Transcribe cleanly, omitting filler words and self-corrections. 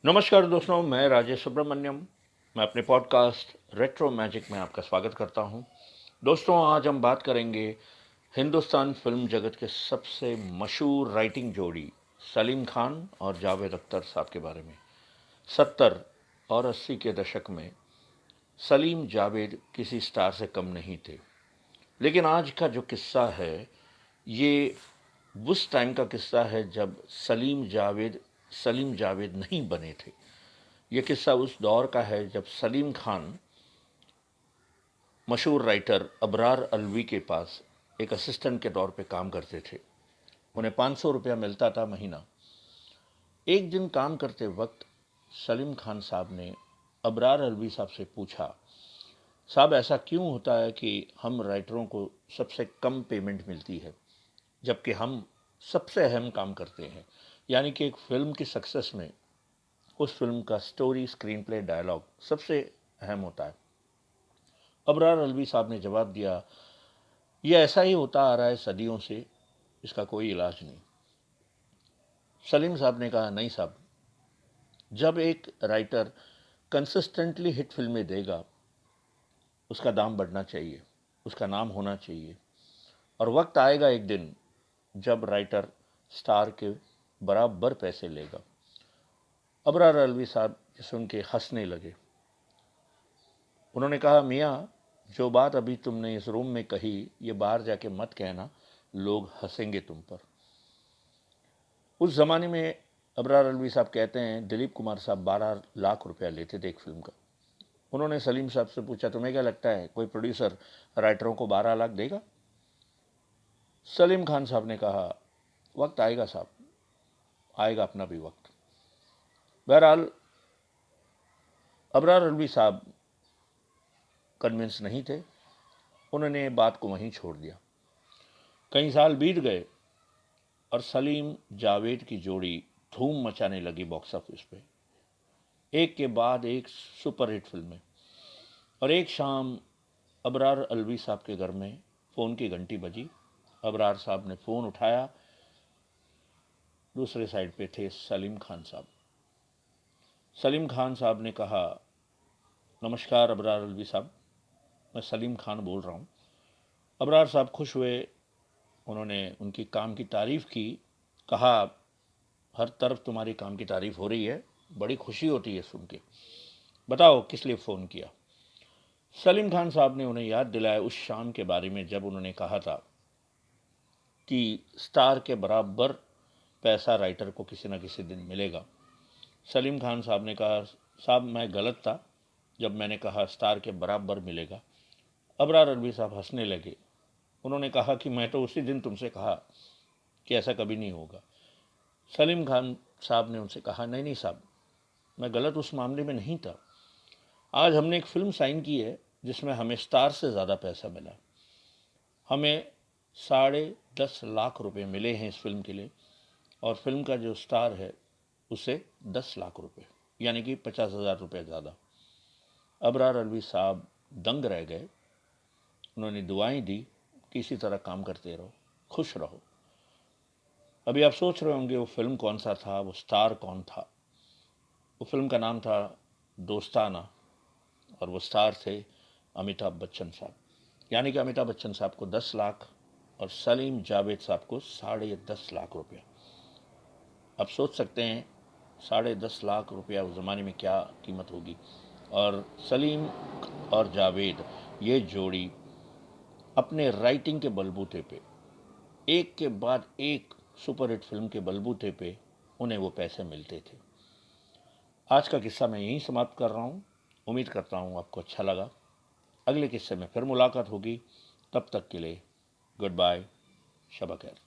नमस्कार दोस्तों, मैं राजेश सुब्रमण्यम। मैं अपने पॉडकास्ट रेट्रो मैजिक में आपका स्वागत करता हूं। दोस्तों, आज हम बात करेंगे हिंदुस्तान फिल्म जगत के सबसे मशहूर राइटिंग जोड़ी सलीम खान और जावेद अख्तर साहब के बारे में। 70 और 80 के दशक में सलीम जावेद किसी स्टार से कम नहीं थे। लेकिन आज का जो किस्सा है, ये उस टाइम का किस्सा है जब सलीम जावेद नहीं बने थे। यह किस्सा उस दौर का है जब सलीम खान मशहूर राइटर अबरार अलवी के पास एक असिस्टेंट के तौर पे काम करते थे। उन्हें 500 रुपया मिलता था महीना। एक दिन काम करते वक्त सलीम खान साहब ने अबरार अलवी साहब से पूछा, साहब ऐसा क्यों होता है कि हम राइटरों को सबसे कम पेमेंट मिलती है जबकि हम सबसे अहम काम करते हैं, यानी कि एक फिल्म की सक्सेस में उस फिल्म का स्टोरी, स्क्रीन प्ले, डायलॉग सबसे अहम होता है। अबरार अलवी साहब ने जवाब दिया, यह ऐसा ही होता आ रहा है सदियों से, इसका कोई इलाज नहीं। सलीम साहब ने कहा, नहीं साहब, जब एक राइटर कंसिस्टेंटली हिट फिल्में देगा उसका दाम बढ़ना चाहिए, उसका नाम होना चाहिए, और वक्त आएगा एक दिन जब राइटर स्टार के बराबर पैसे लेगा। अबरार अलवी साहब सुन के हंसने लगे। उन्होंने कहा, मियाँ, जो बात अभी तुमने इस रूम में कही ये बाहर जाके मत कहना, लोग हंसेंगे तुम पर। उस ज़माने में अबरार अलवी साहब कहते हैं दिलीप कुमार साहब 12 लाख रुपया लेते थे एक फिल्म का। उन्होंने सलीम साहब से पूछा, तुम्हें क्या लगता है कोई प्रोड्यूसर राइटरों को 12 लाख देगा? सलीम खान साहब ने कहा, वक्त आएगा साहब, आएगा अपना भी वक्त। बहरहाल अबरार अलवी साहब कन्विंस नहीं थे। उन्होंने बात को वहीं छोड़ दिया। कई साल बीत गए और सलीम जावेद की जोड़ी धूम मचाने लगी बॉक्स ऑफिस पे। एक के बाद एक सुपरहिट फिल्में। और एक शाम अबरार अलवी साहब के घर में फ़ोन की घंटी बजी। अबरार साहब ने फ़ोन उठाया। दूसरे साइड पे थे सलीम खान साहब। सलीम खान साहब ने कहा, नमस्कार अबरार अलवी साहब, मैं सलीम खान बोल रहा हूँ। अबरार साहब खुश हुए। उन्होंने उनकी काम की तारीफ़ की। कहा, हर तरफ तुम्हारी काम की तारीफ़ हो रही है, बड़ी खुशी होती है सुन के। बताओ किस लिए फ़ोन किया? सलीम खान साहब ने उन्हें याद दिलाया उस शाम के बारे में जब उन्होंने कहा था कि स्टार के बराबर पैसा राइटर को किसी न किसी दिन मिलेगा। सलीम खान साहब ने कहा, साहब मैं गलत था जब मैंने कहा स्टार के बराबर मिलेगा। अबरार अलवी साहब हंसने लगे। उन्होंने कहा कि मैं तो उसी दिन तुमसे कहा कि ऐसा कभी नहीं होगा। सलीम खान साहब ने उनसे कहा, नहीं नहीं साहब, मैं गलत उस मामले में नहीं था। आज हमने एक फ़िल्म साइन की है जिसमें हमें स्टार से ज़्यादा पैसा मिला। हमें 10.5 लाख रुपए मिले हैं इस फिल्म के लिए, और फिल्म का जो स्टार है उसे 10 लाख रुपए, यानी कि 50,000 रुपये ज़्यादा। अबरार अलवी साहब दंग रह गए। उन्होंने दुआएं दी कि इसी तरह काम करते रहो, खुश रहो। अभी आप सोच रहे होंगे वो फिल्म कौन सा था, वो स्टार कौन था। वो फिल्म का नाम था दोस्ताना, और वो स्टार थे अमिताभ बच्चन साहब। यानी कि अमिताभ बच्चन साहब को 10 लाख और सलीम जावेद साहब को 10.5 लाख रुपया। अब सोच सकते हैं 10.5 लाख रुपया उस ज़माने में क्या कीमत होगी। और सलीम और जावेद, ये जोड़ी अपने राइटिंग के बलबूते पे एक के बाद एक सुपरहिट फिल्म के बलबूते पे उन्हें वो पैसे मिलते थे। आज का किस्सा मैं यहीं समाप्त कर रहा हूँ। उम्मीद करता हूँ आपको अच्छा लगा। अगले किस्से में फिर मुलाकात होगी। तब तक के लिए गुड बाय, शब खैर।